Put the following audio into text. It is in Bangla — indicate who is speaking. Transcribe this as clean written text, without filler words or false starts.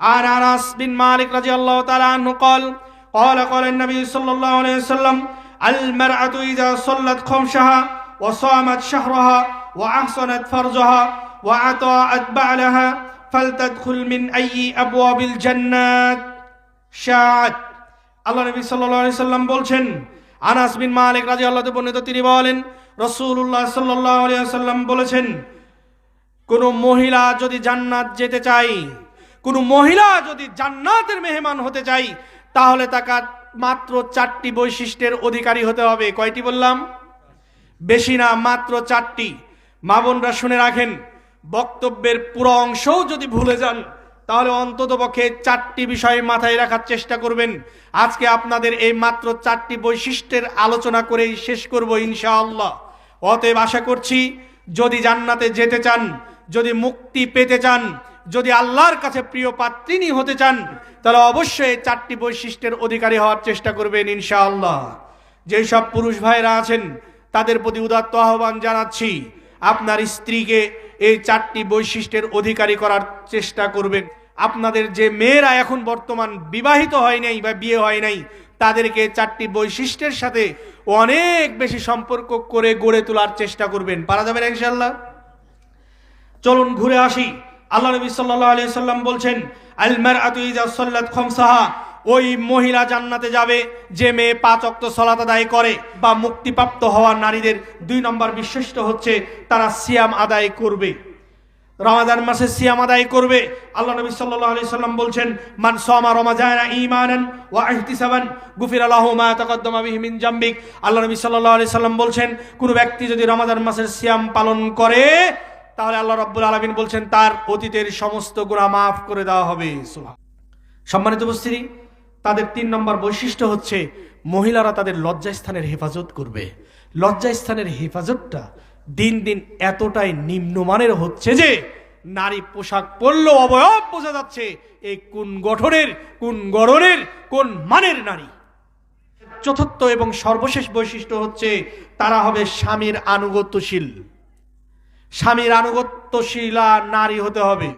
Speaker 1: عن أنس بن مالك رضي الله تعالى عنه قال قال النبي صلى الله عليه وسلم المرأة إذا صلت خمسها وصامت شهرها وأحصنت فرجها وأطاعت بعلها فلتدخل من أي أبواب الجنات شاءت। আল্লাহ নবী সাল্লাল্লাহু আলাইহি সাল্লাম বলছেন, আনাস বিন মালিক রাদিয়াল্লাহু তাআলা বর্ণিত, তিনি বলেন রাসূলুল্লাহ সাল্লাল্লাহু আলাইহি ওয়াসাল্লাম বলেছেন, কোন মহিলা যদি জান্নাত যেতে চায়, কোন মহিলা যদি জান্নাতের মেহমান হতে চায়, তাহলে তাকে মাত্র 4টি বৈশিষ্ট্যের অধিকারী হতে হবে। কয়টি বললাম? বেশি না, মাত্র 4টি। মা বোনরা শুনে রাখেন, বক্তব্যের পুরো অংশও যদি ভুলে যান তাহলে অন্ততপক্ষে 4টি বিষয় মাথায় রাখার চেষ্টা করবেন। আজকে আপনাদের এই মাত্র 4টি বৈশিষ্ট্যের আলোচনা করেই শেষ করব ইনশাআল্লাহ। অতএব আশা করছি, যদি জান্নাতে যেতে চান, যদি মুক্তি পেতে চান, যদি আল্লাহর কাছে প্রিয় পাত্রিনী হতে চান, তাহলে অবশ্যই 4টি বৈশিষ্ট্যের অধিকারী হওয়ার চেষ্টা করবেন ইনশাআল্লাহ। যেই সব পুরুষ ভাইরা আছেন তাদের প্রতি উদাত্ত আহ্বান জানাচ্ছি, আপনার স্ত্রীকে এই 4টি বৈশিষ্ট্যের অধিকারী করার চেষ্টা করবেন। আপনাদের যে মেয়েরা এখন বর্তমান বিবাহিত হয় নাই বা বিয়ে হয় নাই, তাদেরকে 4টি বৈশিষ্ট্যের সাথে অনেক বেশি সম্পর্ক করে গড়ে তোলার চেষ্টা করবেন। পারা যাবে না ইনশাআল্লাহ? চলুন ঘুরে আসি। আল্লাহ নবী সাল্লাল্লাহু আলাইহি সাল্লাম বলছেন, আল মারআতু ইযা সাল্লাত খামসাহা, ওই মহিলা জান্নাতে যাবে যে মেয়ে 5 ওয়াক্ত সালাত আদায় করে। বা মুক্তিপ্রাপ্ত হওয়া নারীদের 2 নম্বর বৈশিষ্ট্য হচ্ছে তারা সিয়াম আদায় করবে, রমাদান মাসে সিয়াম আদায় করবে। আল্লাহ নবী সাল্লাল্লাহু আলাইহি সাল্লাম বলছেন, মান সামা রমাজানা ঈমানান ওয়া ইহতিসাবান গুফিরা লাহু মা তাকাদ্দামা বিহি মিন জামবিক। আল্লাহ নবী সাল্লাল্লাহু আলাইহি সাল্লাম বলছেন, কোন ব্যক্তি যদি রমাদান মাসের সিয়াম পালন করে, তাহলে আল্লাহ রাব্বুল আলামিন বলছেন তার অতীতের সমস্ত গুনাহ মাফ করে দেওয়া হবে। সম্মানিত উপস্থিতি, তাদের 3 নম্বর বৈশিষ্ট্য হচ্ছে মহিলারা তাদের লজ্জাস্থানের হেফাজত করবে। লজ্জাস্থানের হেফাজতটা দিন দিন এতটাই নিম্নমানের হচ্ছে যে নারী পোশাক পরলেও অবয়ব বোঝা যাচ্ছে এই কোন গঠনের, কোন গড়নের, কোন মানের নারী। 4র্থ এবং সর্বশেষ বৈশিষ্ট্য হচ্ছে তারা হবে স্বামীর আনুগত্যশীল। স্বামীর আনুগত্যশীলা নারী হতে হবে।